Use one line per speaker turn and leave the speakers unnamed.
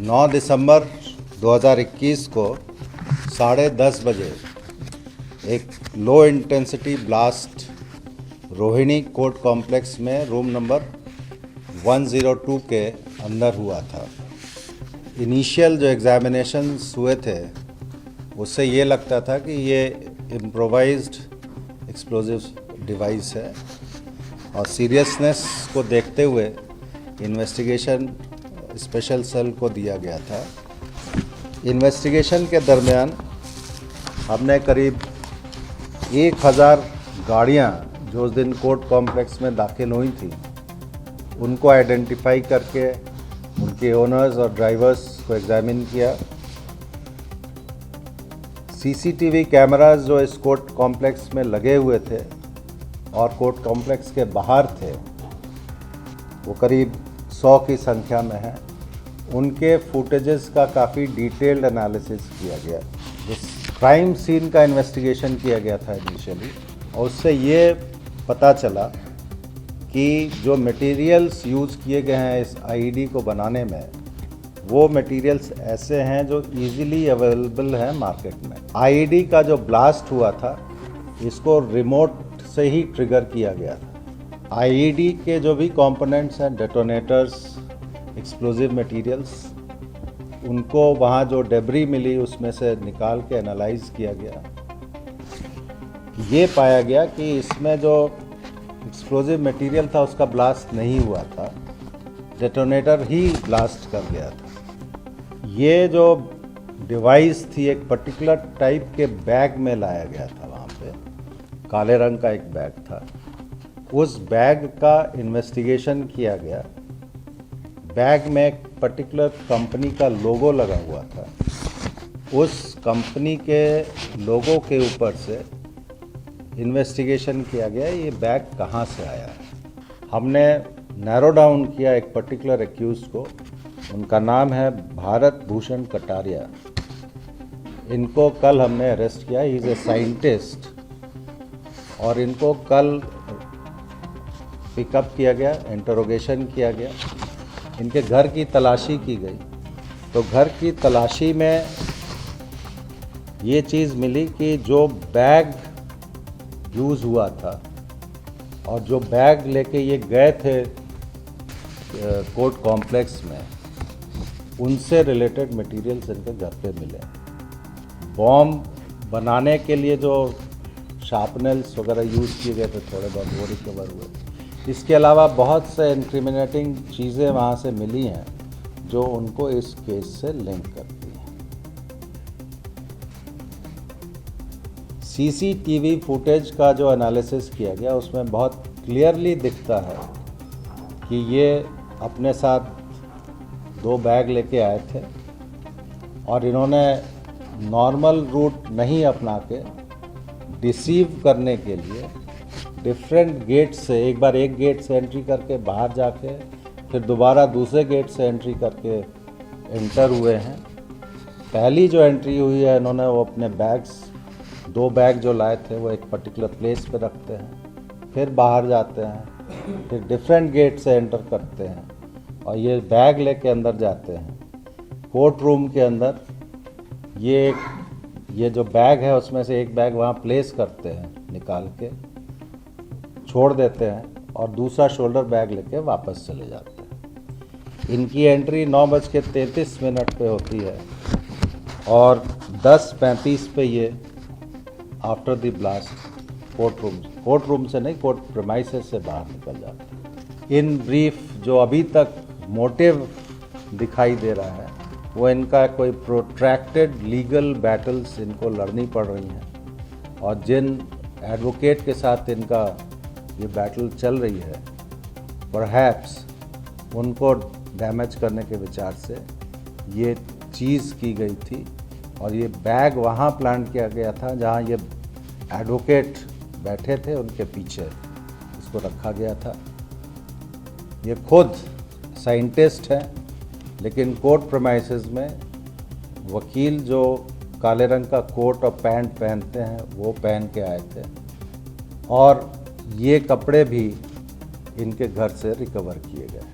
9 दिसंबर 2021 को 10:30 बजे एक low intensity blast Rohini court complex में रूम नंबर 102 के अंदर हुआ था। इनिशियल जो एग्जामिनेशंस हुए थे उससे ये लगता था कि ये इम्प्रोवाइज्ड एक्सप्लोजिव डिवाइस है और सीरियसनेस को देखते हुए इन्वेस्टिगेशन स्पेशल सेल को दिया गया था। इन्वेस्टिगेशन के दरमियान हमने करीब 1000 गाड़ियाँ जो उस दिन कोर्ट कॉम्प्लेक्स में दाखिल हुई थी उनको आइडेंटिफाई करके उनके ओनर्स और ड्राइवर्स को एग्जामिन किया। सीसीटीवी कैमरास जो इस कोर्ट कॉम्प्लेक्स में लगे हुए थे और कोर्ट कॉम्प्लेक्स के बाहर थे वो करीब 100 की संख्या में है। उनके फुटेजेस का काफ़ी डिटेल्ड एनालिसिस किया गया। जिस क्राइम सीन का इन्वेस्टिगेशन किया गया था इनिशियली और उससे ये पता चला कि जो मटेरियल्स यूज़ किए गए हैं इस आईईडी को बनाने में वो मटेरियल्स ऐसे हैं जो इजीली अवेलेबल हैं मार्केट में। आईईडी का जो ब्लास्ट हुआ था इसको रिमोट से ही ट्रिगर किया गया था। आईईडी के जो भी कंपोनेंट्स हैं, डेटोनेटर्स, एक्सप्लोजिव मटेरियल्स, उनको वहाँ जो डेब्री मिली उसमें से निकाल के एनालाइज किया गया। ये पाया गया कि इसमें जो एक्सप्लोजिव मटेरियल था उसका ब्लास्ट नहीं हुआ था, डेटोनेटर ही ब्लास्ट कर गया था। ये जो डिवाइस थी एक पर्टिकुलर टाइप के बैग में लाया गया था, वहाँ पे काले रंग का एक बैग था। उस बैग का इन्वेस्टिगेशन किया गया। बैग में एक पर्टिकुलर कंपनी का लोगो लगा हुआ था। उस कंपनी के लोगो के ऊपर से इन्वेस्टिगेशन किया गया ये बैग कहाँ से आया है। हमने नैरो डाउन किया एक पर्टिकुलर एक्यूज को। उनका नाम है भारत भूषण कटारिया। इनको कल हमने अरेस्ट किया। ही इज़ ए साइंटिस्ट और इनको कल पिकअप किया गया, इंटरोगेशन किया गया। इनके घर की तलाशी की गई तो घर की तलाशी में ये चीज़ मिली कि जो बैग यूज़ हुआ था और जो बैग लेके ये गए थे कोर्ट कॉम्प्लेक्स में उनसे रिलेटेड मटेरियल्स इनके घर पे मिले। बॉम्ब बनाने के लिए जो शार्पनर्स वगैरह यूज़ किए गए थे थोड़े बहुत वो रिकवर हुए। इसके अलावा बहुत से इंक्रिमिनेटिंग चीज़ें वहाँ से मिली हैं जो उनको इस केस से लिंक करती हैं। सीसीटीवी फुटेज का जो एनालिसिस किया गया उसमें बहुत क्लियरली दिखता है कि ये अपने साथ 2 बैग लेके आए थे और इन्होंने नॉर्मल रूट नहीं अपना के डिसीव करने के लिए डिफरेंट गेट से एक बार एक गेट से एंट्री करके बाहर जाके फिर दोबारा दूसरे गेट से एंट्री करके एंटर हुए हैं। पहली जो एंट्री हुई है इन्होंने वो अपने बैग्स 2 बैग जो लाए थे वो एक पर्टिकुलर प्लेस पे रखते हैं, फिर बाहर जाते हैं, फिर डिफरेंट गेट से एंटर करते हैं और ये बैग लेके अंदर जाते हैं। कोर्ट रूम के अंदर ये जो बैग है उसमें से एक बैग वहाँ प्लेस करते हैं, निकाल के छोड़ देते हैं और दूसरा शोल्डर बैग लेके वापस चले जाते हैं। इनकी एंट्री 9:33 पे होती है और 10:35 पे ये after the blast court room से नहीं, कोर्ट प्रेमाइसेस से बाहर निकल जाते हैं। इन ब्रीफ जो अभी तक मोटिव दिखाई दे रहा है वो इनका कोई प्रोट्रैक्टेड लीगल बैटल्स इनको लड़नी पड़ रही हैं और जिन एडवोकेट के साथ इनका ये बैटल चल रही है परहैप्स उनको डैमेज करने के विचार से ये चीज़ की गई थी और ये बैग वहाँ प्लान किया गया था जहाँ ये एडवोकेट बैठे थे उनके पीछे इसको रखा गया था। ये खुद साइंटिस्ट हैं लेकिन कोर्ट प्रेमाइसेस में वकील जो काले रंग का कोट और पैंट पहनते हैं वो पहन के आए थे और ये कपड़े भी इनके घर से रिकवर किए गए।